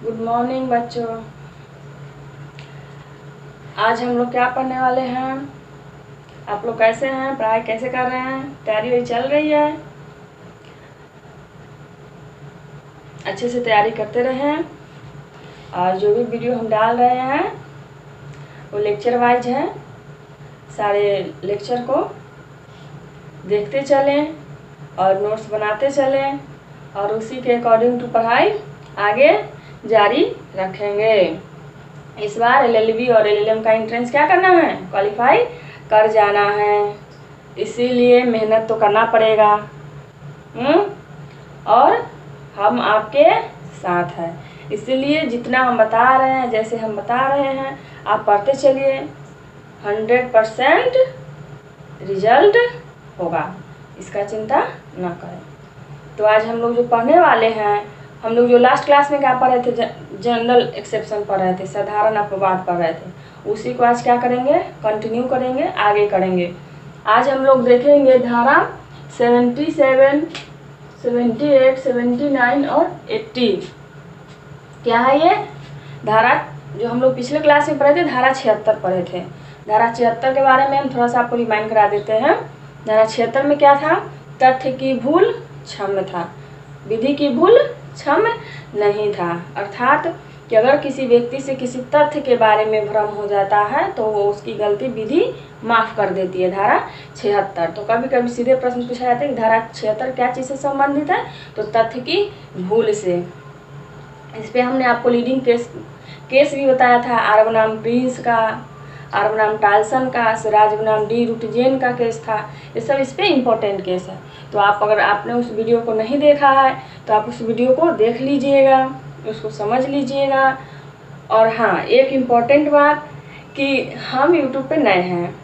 Good morning बच्चों। आज हम लोग क्या पढ़ने वाले हैं? आप लोग कैसे हैं? पढ़ाई कैसे कर रहे हैं? तैयारी वही चल रही है? अच्छे से तैयारी करते रहें। और जो भी वीडियो हम डाल रहे हैं वो लेक्चर वाइज है। सारे लेक्चर को देखते चलें और नोट्स बनाते चलें और उसी के अकॉर्डिंग टू पढ़ाई आगे जारी रखेंगे। इस बार LLB और LLM का एंट्रेंस क्या करना है? क्वालिफाई कर जाना है। इसीलिए मेहनत तो करना पड़ेगा। और हम आपके साथ हैं, इसीलिए जितना हम बता रहे हैं, जैसे हम बता रहे हैं, आप पढ़ते चलिए। 100% रिजल्ट होगा, इसका चिंता ना करें। तो आज हम लोग जो पढ़ने वाले हैं, हम लोग जो लास्ट क्लास में क्या पढ़ रहे थे, जनरल एक्सेप्शन पढ़ रहे थे, साधारण अपवाद पढ़ रहे थे, उसी को आज क्या करेंगे? कंटिन्यू करेंगे, आगे करेंगे। आज हम लोग देखेंगे धारा 77, 78, 79 और 80। क्या है ये धारा? जो हम लोग पिछले क्लास में पढ़े थे, धारा 76 पढ़े थे। धारा 76 के बारे में हम थोड़ा सा आपको रिमाइंड करा देते हैं। धारा 76 में क्या था? तथ्य की भूल क्षम्य था, विधि की भूल क्षम्य नहीं था। अर्थात कि अगर किसी व्यक्ति से किसी तथ्य के बारे में भ्रम हो जाता है तो वो उसकी गलती विधि माफ कर देती है। धारा 76। तो कभी कभी सीधे प्रश्न पूछा जाता है कि धारा 76 क्या चीज़ से संबंधित है? तो तथ्य की भूल से। इस पे हमने आपको लीडिंग केस भी बताया था। आर बनाम प्रिंस का, आर बनाम टाल्सन का, सिराज बनाम डी रुटजेन का केस था। ये सब इस पे इम्पोर्टेंट केस है। तो आप अगर आपने उस वीडियो को नहीं देखा है तो आप उस वीडियो को देख लीजिएगा, उसको समझ लीजिएगा। और हाँ, एक इम्पॉर्टेंट बात कि हम यूट्यूब पे नए हैं,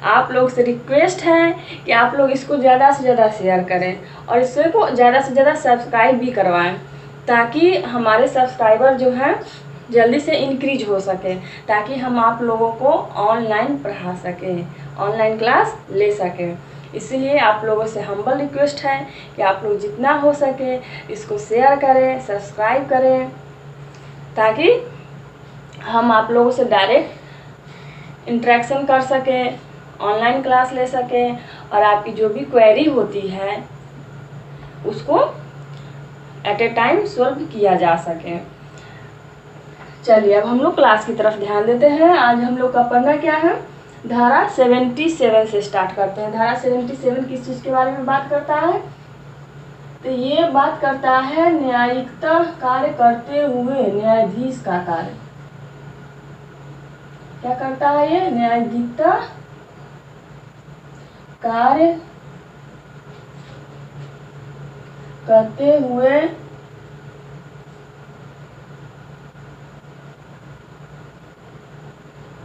आप लोग से रिक्वेस्ट है कि आप लोग इसको ज़्यादा से ज़्यादा शेयर करें और इसको ज़्यादा से ज़्यादा सब्सक्राइब भी करवाएं, ताकि हमारे सब्सक्राइबर जो हैं जल्दी से इंक्रीज हो सके, ताकि हम आप लोगों को ऑनलाइन पढ़ा सकें, ऑनलाइन क्लास ले सकें। इसीलिए आप लोगों से हम्बल रिक्वेस्ट है कि आप लोग जितना हो सके इसको शेयर करें, सब्सक्राइब करें, ताकि हम आप लोगों से डायरेक्ट इंटरेक्शन कर सकें, ऑनलाइन क्लास ले सकें और आपकी जो भी क्वेरी होती है उसको एट ए टाइम सॉल्व किया जा सके। चलिए अब हम लोग क्लास की तरफ ध्यान देते हैं। आज हम लोग का पढ़ना क्या है? धारा 77 से स्टार्ट करते हैं। धारा 77 किस चीज़ के बारे में बात करता है? तो ये बात करता है न्यायिकता कार्य करते हुए न्यायाधीश का कार्य। क्या करता है ये? न्यायिकता कार्य करते हुए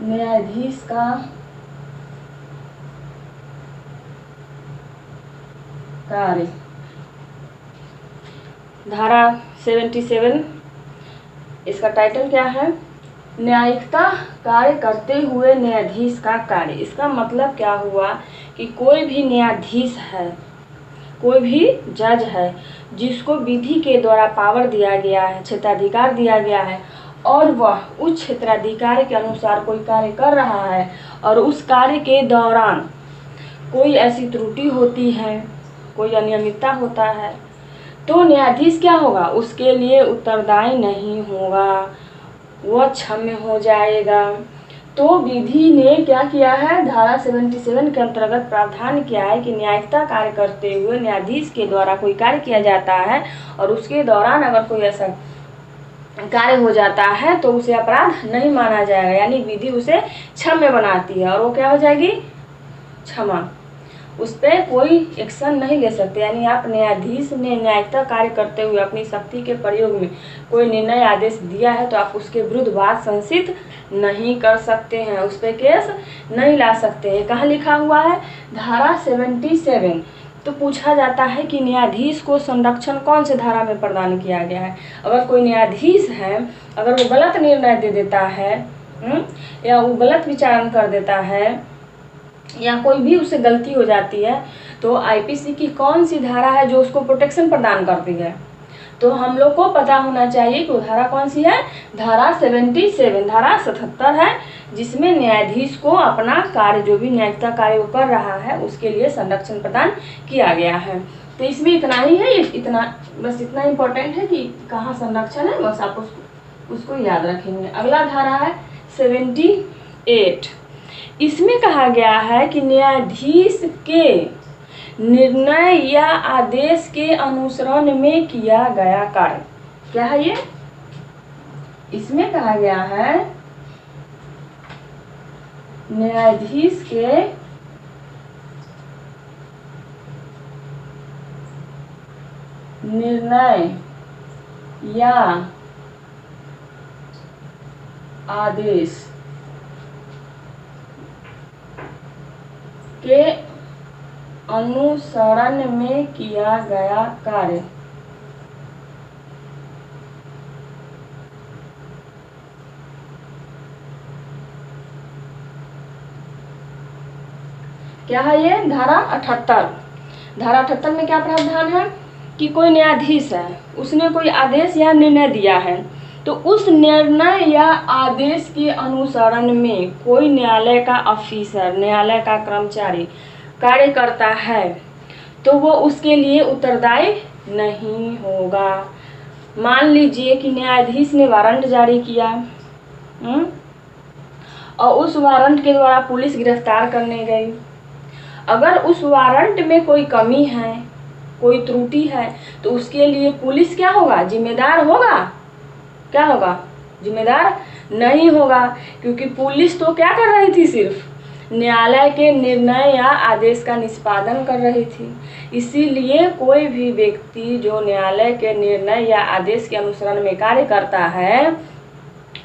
न्यायाधीश का कार्य। धारा 77 इसका टाइटल क्या है? न्यायिकता कार्य करते हुए न्यायाधीश का कार्य। इसका मतलब क्या हुआ कि कोई भी न्यायाधीश है, कोई भी जज है जिसको विधि के द्वारा पावर दिया गया है, क्षेत्राधिकार दिया गया है, और वह उस क्षेत्राधिकार के अनुसार कोई कार्य कर रहा है और उस कार्य के दौरान कोई ऐसी त्रुटि होती है, कोई अनियमितता होता है, तो न्यायाधीश क्या होगा? उसके लिए उत्तरदायी नहीं होगा, वह क्षम्य हो जाएगा। तो विधि ने क्या किया है? धारा 77 के अंतर्गत प्रावधान किया है कि न्यायिकता कार्य करते हुए न्यायाधीश के द्वारा कोई कार्य किया जाता है और उसके दौरान अगर कोई ऐसा कार्य हो जाता है तो उसे अपराध नहीं माना जाएगा, यानी विधि उसे क्षम्य बनाती है और वो क्या हो जाएगी? क्षमा। उस पर कोई एक्शन नहीं ले सकते। यानी आप न्यायाधीश ने न्यायिकता कार्य करते हुए अपनी शक्ति के प्रयोग में कोई निर्णय आदेश दिया है तो आप उसके विरुद्ध वाद संसित नहीं कर सकते हैं, उस पर केस नहीं ला सकते हैं। कहाँ लिखा हुआ है? धारा 77। तो पूछा जाता है कि न्यायाधीश को संरक्षण कौन से धारा में प्रदान किया गया है? अगर कोई न्यायाधीश है, अगर वो गलत निर्णय दे देता है या वो गलत विचारण कर देता है या कोई भी उससे गलती हो जाती है, तो IPC की कौन सी धारा है जो उसको प्रोटेक्शन प्रदान करती है? तो हम लोग को पता होना चाहिए कि वो धारा कौन सी है, धारा 77, धारा 77 है, जिसमें न्यायाधीश को अपना कार्य, जो भी न्यायिकता कार्य वो कर रहा है, उसके लिए संरक्षण प्रदान किया गया है। तो इसमें इतना ही है, इतना बस इतना इम्पोर्टेंट है कि कहाँ संरक्षण है, बस आप उसको याद रखेंगे। अगला धारा है 78। इसमें कहा गया है कि न्यायाधीश के निर्णय या आदेश के अनुसरण में किया गया कार्य, क्या है ये, इसमें कहा गया है न्यायाधीश के निर्णय या आदेश के अनुसरण में किया गया कार्य। क्या है ये, धारा 78। धारा 78 में क्या प्रावधान है कि कोई न्यायाधीश है, उसने कोई आदेश या निर्णय दिया है, तो उस निर्णय या आदेश के अनुसरण में कोई न्यायालय का ऑफिसर, न्यायालय का कर्मचारी कार्य करता है तो वो उसके लिए उत्तरदायी नहीं होगा। मान लीजिए कि न्यायाधीश ने वारंट जारी किया और उस वारंट के द्वारा पुलिस गिरफ्तार करने गई। अगर उस वारंट में कोई कमी है, कोई त्रुटि है, तो उसके लिए पुलिस क्या होगा, जिम्मेदार होगा, क्या होगा, जिम्मेदार नहीं होगा, क्योंकि पुलिस तो क्या कर रही थी, सिर्फ न्यायालय के निर्णय या आदेश का निष्पादन कर रही थी। इसीलिए कोई भी व्यक्ति जो न्यायालय के निर्णय या आदेश के अनुसरण में कार्य करता है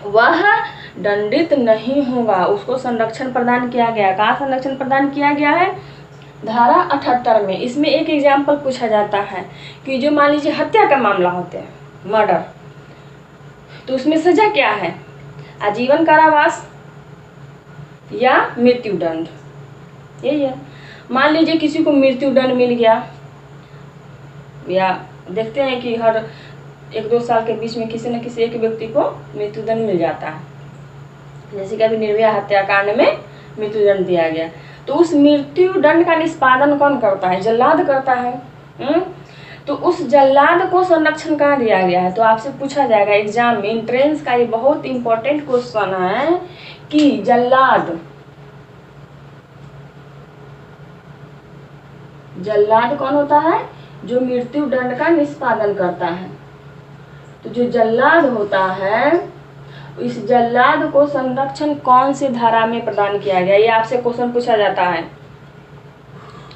वह दंडित नहीं होगा, उसको संरक्षण प्रदान किया गया। कहाँ संरक्षण प्रदान किया गया है, धारा 78 में। इसमें एक एग्जाम्पल पूछा जाता है कि जो मान लीजिए हत्या का मामला होते हैं, मर्डर, तो उसमें सजा क्या है, आजीवन कारावास या मृत्यु दंड, यही है। मान लीजिए किसी को मृत्यु दंड मिल गया, या देखते हैं कि हर 1-2 साल के बीच में किसी न किसी एक व्यक्ति को मृत्यु दंड मिल जाता है, जैसे कि अभी निर्भया हत्याकांड में मृत्यु दंड दिया गया। तो उस मृत्यु दंड का निष्पादन कौन करता है, जल्लाद करता है। तो उस जल्लाद को संरक्षण कहाँ दिया गया है, तो आपसे पूछा जाएगा एग्जाम में, एंट्रेंस का ये बहुत इंपॉर्टेंट क्वेश्चन है कि जल्लाद कौन होता है, जो मृत्यु दंड का निष्पादन करता है। तो जो जल्लाद होता है, इस जल्लाद को संरक्षण कौन सी धारा में प्रदान किया गया, ये आपसे क्वेश्चन पूछा जाता है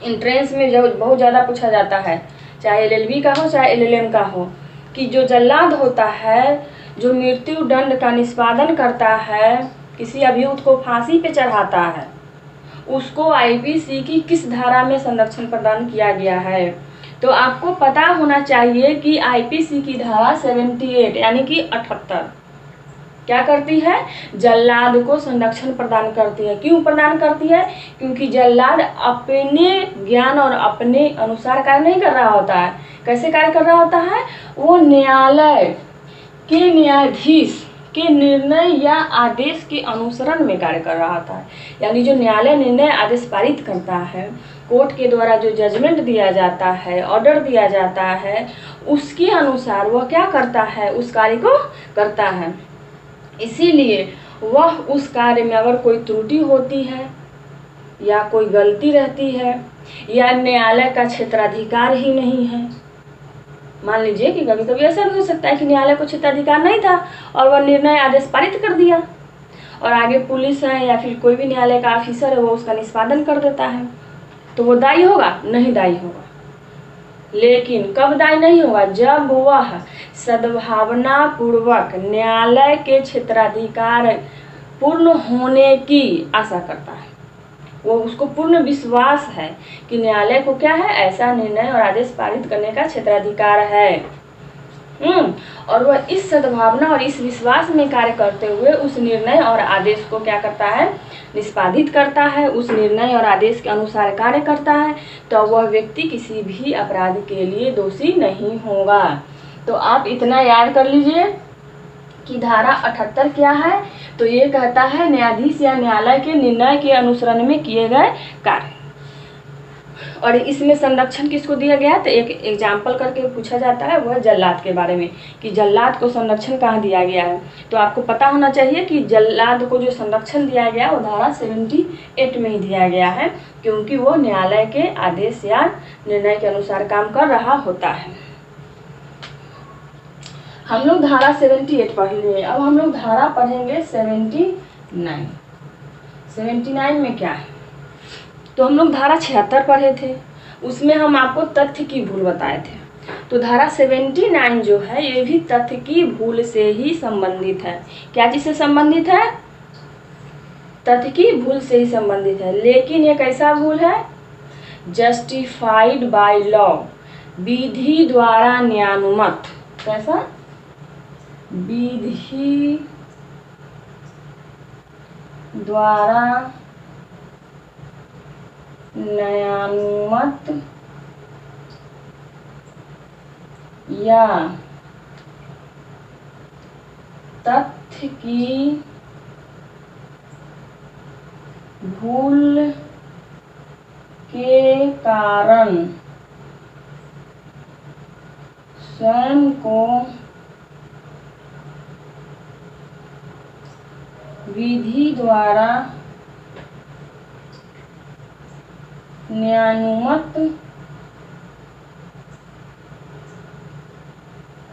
एंट्रेंस में, जो बहुत ज़्यादा पूछा जाता है, चाहे LLB का हो चाहे LLM का हो, कि जो जल्लाद होता है, जो मृत्यु दंड का निष्पादन करता है, किसी अभियुक्त को फांसी पे चढ़ाता है, उसको IPC की किस धारा में संरक्षण प्रदान किया गया है। तो आपको पता होना चाहिए कि IPC की धारा 78 यानी कि 78 क्या करती है, जल्लाद को संरक्षण प्रदान करती है। क्यों प्रदान करती है, क्योंकि जल्लाद अपने ज्ञान और अपने अनुसार कार्य नहीं कर रहा होता है। कैसे कार्य कर रहा होता है, वो न्यायालय के न्यायाधीश के निर्णय या आदेश के अनुसरण में कार्य कर रहा होता है। यानी जो न्यायालय निर्णय आदेश पारित करता है, कोर्ट के द्वारा जो जजमेंट दिया जाता है, ऑर्डर दिया जाता है, उसके अनुसार वह क्या करता है, उस कार्य को करता है। इसीलिए वह उस कार्य में अगर कोई त्रुटि होती है या कोई गलती रहती है या न्यायालय का क्षेत्राधिकार ही नहीं है, मान लीजिए कि कभी कभी ऐसा भी हो सकता है कि न्यायालय को क्षेत्राधिकार नहीं था और वह निर्णय आदेश पारित कर दिया और आगे पुलिस है या फिर कोई भी न्यायालय का ऑफिसर है वो उसका निष्पादन कर देता है, तो वो दायी होगा, नहीं दायी होगा। लेकिन कब दायी नहीं होगा, जब वह सद्भावना पूर्वक न्यायालय के क्षेत्राधिकार पूर्ण होने की आशा करता है, वो उसको पूर्ण विश्वास है कि न्यायालय को क्या है, ऐसा निर्णय और आदेश पारित करने का क्षेत्राधिकार है। और वह इस सद्भावना और इस विश्वास में कार्य करते हुए उस निर्णय और आदेश को क्या करता है, निष्पादित करता है, उस निर्णय और आदेश के अनुसार कार्य करता है, तो वह व्यक्ति किसी भी अपराध के लिए दोषी नहीं होगा। तो आप इतना याद कर लीजिए कि धारा 78 क्या है, तो ये कहता है न्यायाधीश या न्यायालय के निर्णय के अनुसरण में किए गए कार्य। और इसमें संरक्षण किसको दिया गया, तो एक एग्जाम्पल करके पूछा जाता है, वो है जल्लाद के बारे में कि जल्लाद को संरक्षण कहाँ दिया गया है। तो आपको पता होना चाहिए कि जल्लाद को जो संरक्षण दिया गया वो धारा 78 में ही दिया गया है, क्योंकि वो न्यायालय के आदेश या निर्णय के अनुसार काम कर रहा होता है। हम लोग धारा 78 पढ़ लिए, अब हम लोग धारा पढ़ेंगे 79। 79 में क्या है, तो हम लोग धारा 76 पढ़े थे, उसमें हम आपको तथ्य की भूल बताए थे। तो धारा 79 जो है ये भी तथ्य की भूल से ही संबंधित है। क्या चीज से संबंधित है, तथ्य की भूल से ही संबंधित है। लेकिन ये कैसा भूल है, जस्टिफाइड बाय लॉ, विधि द्वारा न्यायानुमत। कैसा, विधि द्वारा न्यायानुमत या तथ्य की भूल के कारण स्वयं को विधि द्वारा न्यायानुमत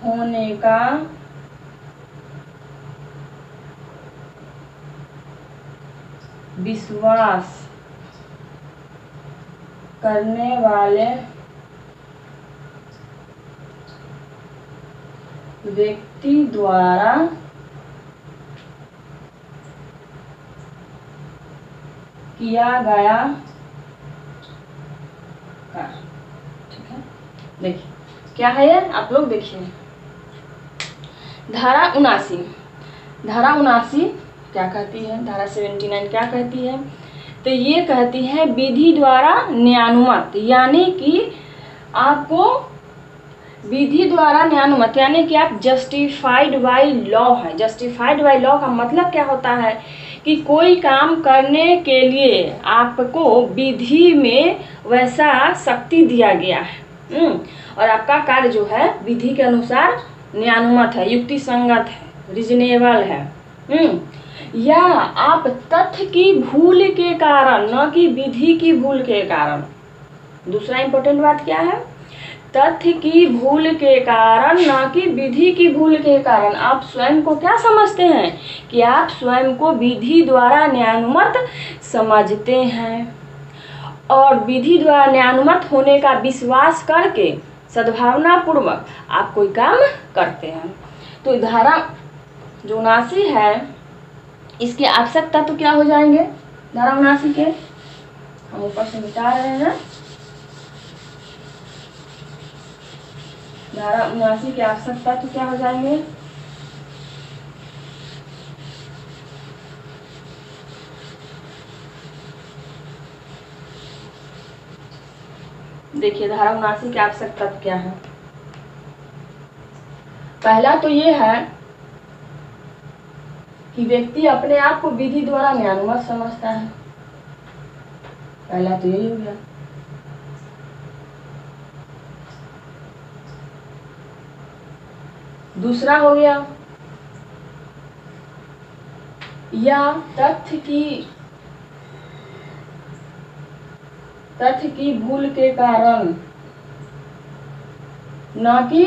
होने का विश्वास करने वाले व्यक्ति द्वारा किया गया कार्य। ठीक है, देखिए क्या है ये, आप लोग देखिए धारा 79। धारा 79 क्या कहती है, धारा 79 क्या कहती है, तो ये कहती है विधि द्वारा न्यायानुमत, यानी कि आपको विधि द्वारा न्यायानुमत यानी कि आप जस्टिफाइड बाय लॉ है। जस्टिफाइड बाय लॉ का मतलब क्या होता है कि कोई काम करने के लिए आपको विधि में वैसा शक्ति दिया गया है और आपका कार्य जो है विधि के अनुसार न्यायानुमत है, युक्ति संगत है, रीजनेबल है। या आप तथ्य की भूल के कारण, न कि विधि की भूल के कारण। दूसरा इंपॉर्टेंट बात क्या है, तथ्य की भूल के कारण, न कि विधि की भूल के कारण। आप स्वयं को क्या समझते हैं कि आप स्वयं को विधि द्वारा न्यायानुमत समझते हैं और विधि द्वारा न्यायानुमत होने का विश्वास करके सद्भावना पूर्वक आप कोई काम करते हैं। तो धारा जो 79 है इसके आवश्यक तत्व क्या हो जाएंगे, धारा 79 के हम ऊपर से मिटा रहे हैं। धारा 79 के आवश्यक तत्व क्या हो जाएंगे, देखिए धारा 79 के आवश्यक तत्व क्या है। पहला तो ये है कि व्यक्ति अपने आप को विधि द्वारा न्यायानुमत समझता है, पहला तो यही हो गया। दूसरा हो गया या तथ्य की भूल के कारण, न कि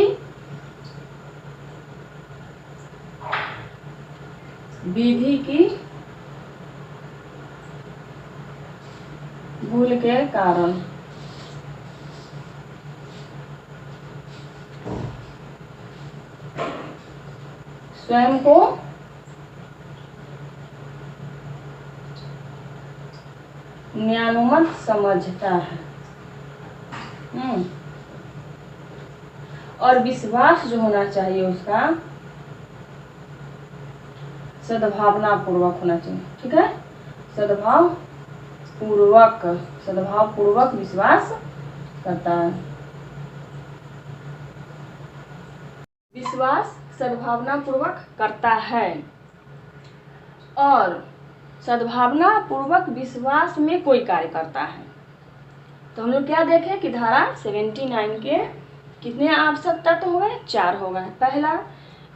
विधि की भूल के कारण। स्वयं को न्यायानुमत समझता है। और विश्वास जो होना चाहिए उसका सद्भावना पूर्वक होना चाहिए। ठीक है, सद्भाव पूर्वक विश्वास करता है। विश्वास सद्भावना पूर्वक करता है और सद्भावना पूर्वक विश्वास में कोई कार्य करता है। तो हम लोग क्या देखें कि धारा 79 के कितने आवश्यक तत्व हो गए? 4 हो गए। पहला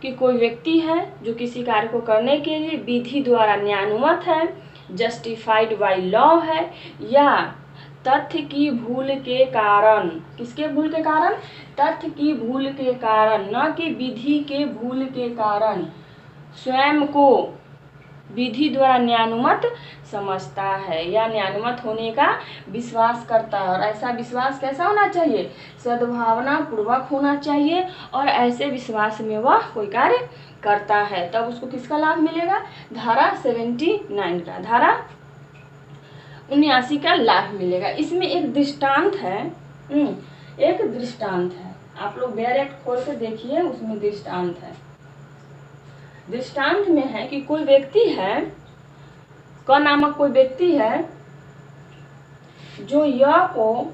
कि कोई व्यक्ति है जो किसी कार्य को करने के लिए विधि द्वारा न्यायानुमत है, जस्टिफाइड बाय लॉ है, या तथ्य की भूल के कारण, किसके भूल के कारण? तथ्य की भूल के कारण, न कि विधि के भूल के कारण स्वयं को विधि द्वारा न्यायानुमत समझता है या न्यायानुमत होने का विश्वास करता है। और ऐसा विश्वास कैसा होना चाहिए? सद्भावना पूर्वक होना चाहिए और ऐसे विश्वास में वह कोई कार्य करता है, तब उसको किसका लाभ मिलेगा? धारा 79 का, धारा 79 का लाभ मिलेगा। इसमें एक दृष्टांत है, एक दृष्टांत है, आप लोग डायरेक्ट खोल के देखिए, उसमें दृष्टांत है। दृष्टांत में है कि कोई व्यक्ति है, क नामक कोई व्यक्ति है जो य को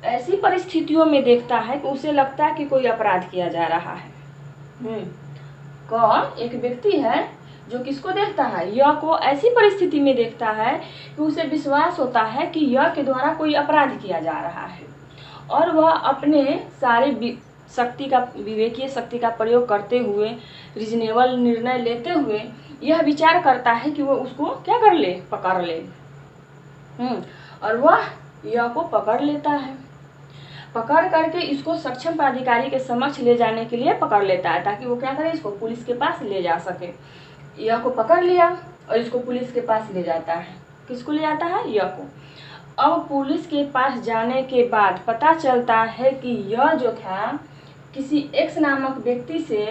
ऐसी परिस्थितियों में देखता है कि उसे लगता है कि कोई अपराध किया जा रहा है। क एक व्यक्ति है जो किसको देखता है? य को ऐसी परिस्थिति में देखता है कि उसे विश्वास होता है कि य के द्वारा कोई अपराध किया जा रहा है और वह अपने सारे शक्ति का, विवेकीय शक्ति का प्रयोग करते हुए, रीजनेबल निर्णय लेते हुए यह विचार करता है कि वो उसको क्या कर ले? पकड़ ले। और वह यह को पकड़ लेता है। पकड़ करके इसको सक्षम प्राधिकारी के समक्ष ले जाने के लिए पकड़ लेता है, ताकि वो क्या करे? इसको पुलिस के पास ले जा सके। यह को पकड़ लिया और इसको पुलिस के पास ले जाता है। किसको ले जाता है? यह को। अब पुलिस के पास जाने के बाद पता चलता है कि यह जो था किसी एक्स नामक व्यक्ति से,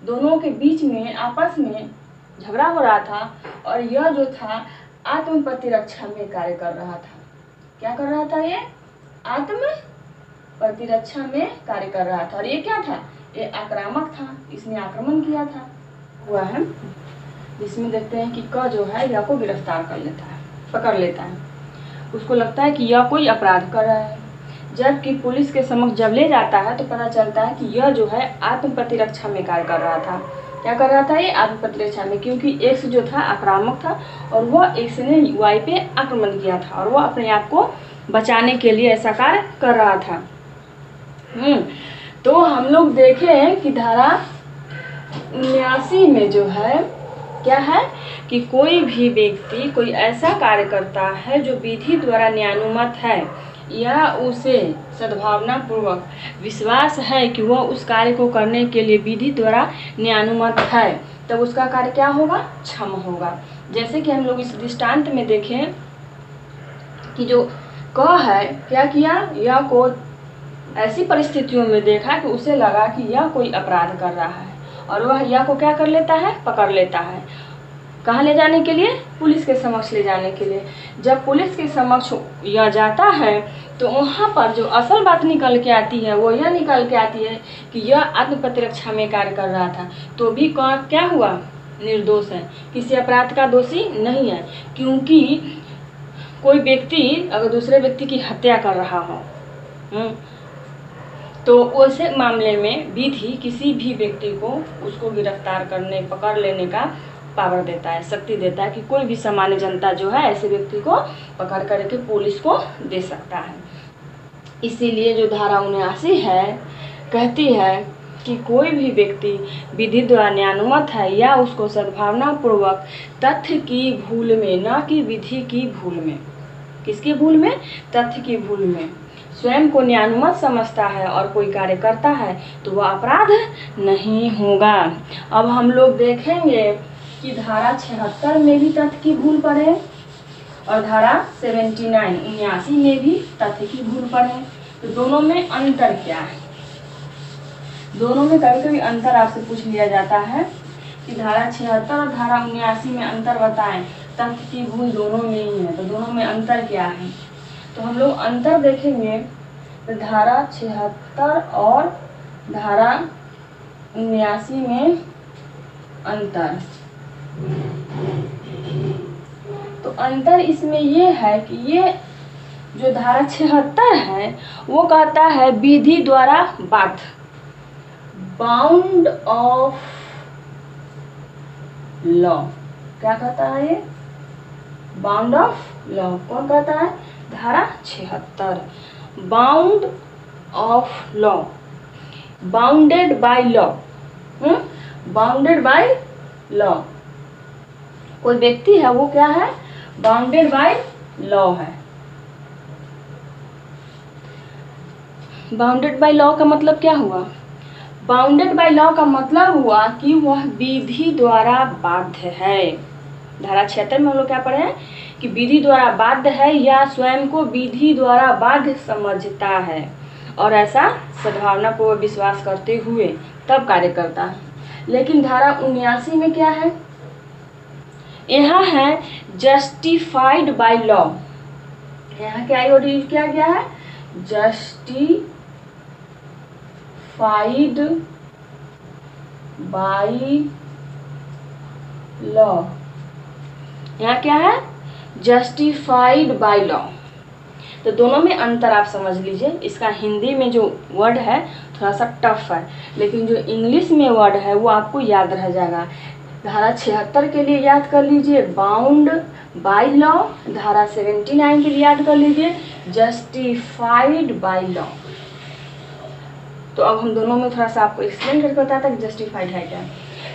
दोनों के बीच में आपस में झगड़ा हो रहा था और यह जो था आत्म प्रतिरक्षा में कार्य कर रहा था। क्या कर रहा था? ये आत्म प्रतिरक्षा में कार्य कर रहा था। और ये क्या था? ये आक्रामक था, इसने आक्रमण किया था हुआ है, जिसमें देखते हैं कि क जो है यह को गिरफ्तार कर लेता है, पकड़ लेता है। उसको लगता है कि यह कोई अपराध कर रहा है, जबकि पुलिस के समक्ष जब ले जाता है तो पता चलता है कि यह जो है आत्म प्रतिरक्षा में कार्य कर रहा था। क्या कर रहा था? ये आत्म प्रतिरक्षा में, क्योंकि एक्स जो था आक्रामक था और वह एक्स ने वाई पे आक्रमण किया था और वह अपने आप को बचाने के लिए ऐसा कार्य कर रहा था। तो हम लोग देखें कि धारा 79 में जो है क्या है कि कोई भी व्यक्ति कोई ऐसा कार्य करता है जो विधि द्वारा न्यायानुमत है या उसे सद्भावना पूर्वक विश्वास है कि वह उस कार्य को करने के लिए विधि द्वारा न्यायानुमत है, तब उसका कार्य क्या होगा? क्षम होगा। जैसे कि हम लोग इस दृष्टांत में देखें कि जो क है क्या किया? यह को ऐसी परिस्थितियों में देखा कि उसे लगा कि यह कोई अपराध कर रहा है और वह यह को क्या कर लेता है? पकड़ लेता है। कहाँ ले जाने के लिए? पुलिस के समक्ष ले जाने के लिए। जब पुलिस के समक्ष यह जाता है तो वहाँ पर जो असल बात निकल के आती है वो यह निकल के आती है कि यह आत्म प्रतिरक्षा में कार्य कर रहा था, तो भी क्या हुआ? निर्दोष है, किसी अपराध का दोषी नहीं है। क्योंकि कोई व्यक्ति अगर दूसरे व्यक्ति की हत्या कर रहा हो तो उस मामले में विधि किसी भी व्यक्ति को उसको गिरफ्तार करने, पकड़ लेने का पावर देता है, शक्ति देता है कि कोई भी सामान्य जनता जो है ऐसे व्यक्ति को पकड़ करके पुलिस को दे सकता है। इसीलिए जो धारा 79 है कहती है कि कोई भी व्यक्ति विधि द्वारा न्यायानुमत है या उसको सद्भावना पूर्वक तथ्य की भूल में, न कि विधि की भूल में, किसकी भूल में? तथ्य की भूल में स्वयं को न्यायानुमत समझता है और कोई कार्य करता है तो वह अपराध नहीं होगा। अब हम लोग देखेंगे कि धारा 76 में भी तथ्य की भूल पड़े और धारा 79 में भी तथ्य की भूल पड़े, तो दोनों में अंतर क्या है? दोनों में कभी कभी अंतर आपसे पूछ लिया जाता है कि धारा 76 और धारा 79 में अंतर बताएं। तथ्य की भूल दोनों में ही है, तो दोनों में अंतर क्या है? तो हम लोग अंतर देखेंगे तो धारा 76 और धारा 79 में अंतर, तो अंतर इसमें ये है कि ये जो धारा 76 है वो कहता है विधि द्वारा बाध्य, बाउंड ऑफ लॉ। क्या कहता है ये? Bound of law. कौन कहता है? धारा 76। Bound of law, bounded by law. Bounded by law, कोई व्यक्ति है वो क्या है? बाउंडेड बाय लॉ है। बाउंडेड बाय लॉ का मतलब क्या हुआ? बाउंडेड बाय लॉ का मतलब हुआ कि वह विधि द्वारा बाध्य है। धारा 76 में हम लोग क्या पढ़े हैं कि विधि द्वारा बाध्य है या स्वयं को विधि द्वारा बाध्य समझता है और ऐसा सद्भावनापूर्वक विश्वास करते हुए तब कार्य करता है। लेकिन धारा 79 में क्या है? यहाँ है जस्टिफाइड बाय लॉ। यहाँ क्या यूज किया गया है? Justified by law. यहाँ क्या है? Justified by law. तो दोनों में अंतर आप समझ लीजिए। इसका हिंदी में जो वर्ड है थोड़ा सा टफ है, लेकिन जो इंग्लिश में वर्ड है वो आपको याद रह जाएगा। धारा 76 के लिए याद कर लीजिए बाउंड बाय लॉ, धारा 79 के लिए याद कर लीजिए जस्टिफाइड बाय लॉ। तो अब हम दोनों में थोड़ा सा आपको एक्सप्लेन करके बताता कि जस्टिफाइड है क्या।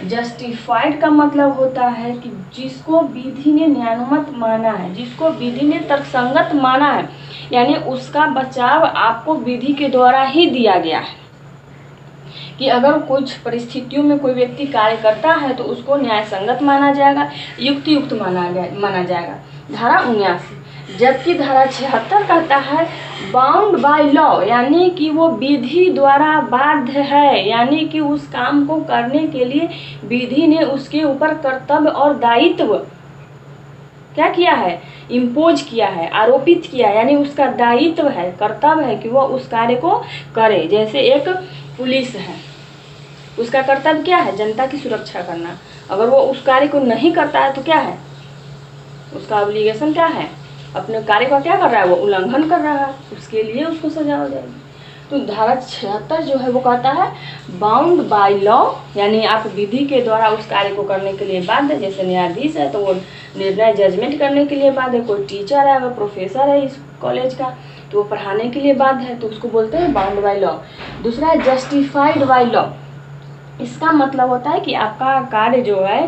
जस्टिफाइड का मतलब होता है कि जिसको विधि ने न्यायोन्मत माना है, जिसको विधि ने तर्कसंगत माना है, यानी उसका बचाव आपको विधि के द्वारा ही दिया गया है। कि अगर कुछ परिस्थितियों में कोई व्यक्ति कार्य करता है तो उसको न्याय संगत माना जाएगा, युक्तियुक्त माना जाएगा। धारा 79। जबकि धारा 76 कहता है बाउंड बाय लॉ, यानी कि वो विधि द्वारा बाध्य है, यानी कि उस काम को करने के लिए विधि ने उसके ऊपर कर्तव्य और दायित्व क्या किया है? इम्पोज किया है, आरोपित किया, यानी उसका दायित्व है, कर्तव्य है कि वो उस कार्य को करे। जैसे एक पुलिस है, उसका कर्तव्य क्या है? जनता की सुरक्षा करना। अगर वो उस कार्य को नहीं करता है तो क्या है? उसका ऑब्लिगेशन क्या है? अपने कार्य का क्या कर रहा है? वो उल्लंघन कर रहा है, उसके लिए उसको सजा हो जाएगी। तो धारा 76 जो है वो कहता है बाउंड बाय लॉ, यानी आप विधि के द्वारा उस कार्य को करने के लिए बाध्य। जैसे न्यायाधीश है तो वो निर्णय जजमेंट करने के लिए बाध्य है। कोई टीचर है, अगर प्रोफेसर है इस कॉलेज का तो वो पढ़ाने के लिए बाध्य है, तो उसको बोलते हैं बाउंड बाय लॉ। दूसरा है जस्टिफाइड बाय लॉ। इसका मतलब होता है कि आपका कार्य जो है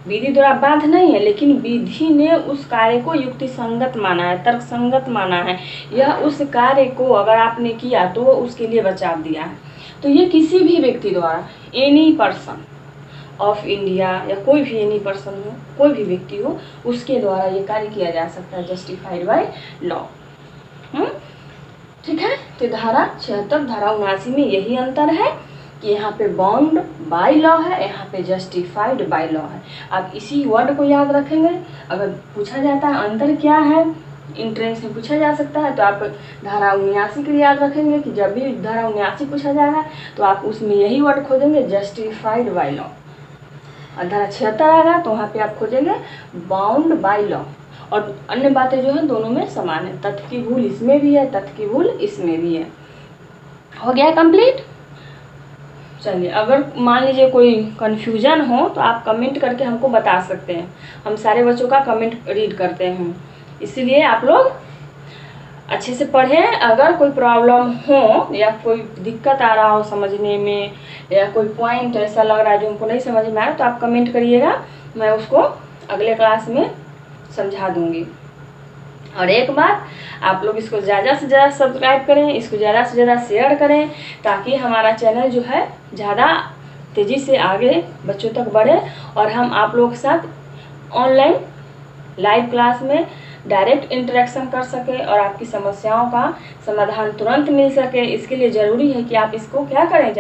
विधि द्वारा बाध्य नहीं है, लेकिन विधि ने उस कार्य को युक्ति संगत माना है, तर्क संगत माना है। यह उस कार्य को अगर आपने किया तो वो उसके लिए बचाव दिया है। तो ये किसी भी व्यक्ति द्वारा, एनी पर्सन ऑफ इंडिया या कोई भी एनी पर्सन हो, कोई भी व्यक्ति हो, उसके द्वारा ये कार्य किया जा सकता है जस्टिफाइड बाय लॉ। ठीक है। तो धारा 76 धारा 79 में यही अंतर है कि यहाँ पे बाउंड बाय लॉ है, यहाँ पे जस्टिफाइड बाय लॉ है। आप इसी वर्ड को याद रखेंगे। अगर पूछा जाता है अंतर क्या है, इंट्रेंस में पूछा जा सकता है, तो आप धारा 79 के लिए याद रखेंगे कि जब भी धारा 79 पूछा जाएगा तो आप उसमें यही वर्ड खोजेंगे जस्टिफाइड बाय लॉ। और धारा 76 आएगा तो वहाँ पे आप खोजेंगे बाउंड बाय लॉ। और अन्य बातें जो है दोनों में समान है, तथ्य की भूल इसमें भी है, तथ्य की भूल इसमें भी है। हो गया कंप्लीट। चलिए, अगर मान लीजिए कोई कन्फ्यूजन हो तो आप कमेंट करके हमको बता सकते हैं। हम सारे बच्चों का कमेंट रीड करते हैं, इसीलिए आप लोग अच्छे से पढ़ें। अगर कोई प्रॉब्लम हो या कोई दिक्कत आ रहा हो समझने में, या कोई पॉइंट ऐसा लग रहा है जो हमको नहीं समझ में आया, तो आप कमेंट करिएगा, मैं उसको अगले क्लास में समझा दूंगी। और एक बात, आप लोग इसको ज़्यादा से ज़्यादा सब्सक्राइब करें, इसको ज़्यादा से ज़्यादा शेयर करें, ताकि हमारा चैनल जो है ज़्यादा तेज़ी से आगे बच्चों तक बढ़े और हम आप लोगों के साथ ऑनलाइन लाइव क्लास में डायरेक्ट इंटरेक्शन कर सके और आपकी समस्याओं का समाधान तुरंत मिल सके। इसके लिए ज़रूरी है कि आप इसको क्या करें।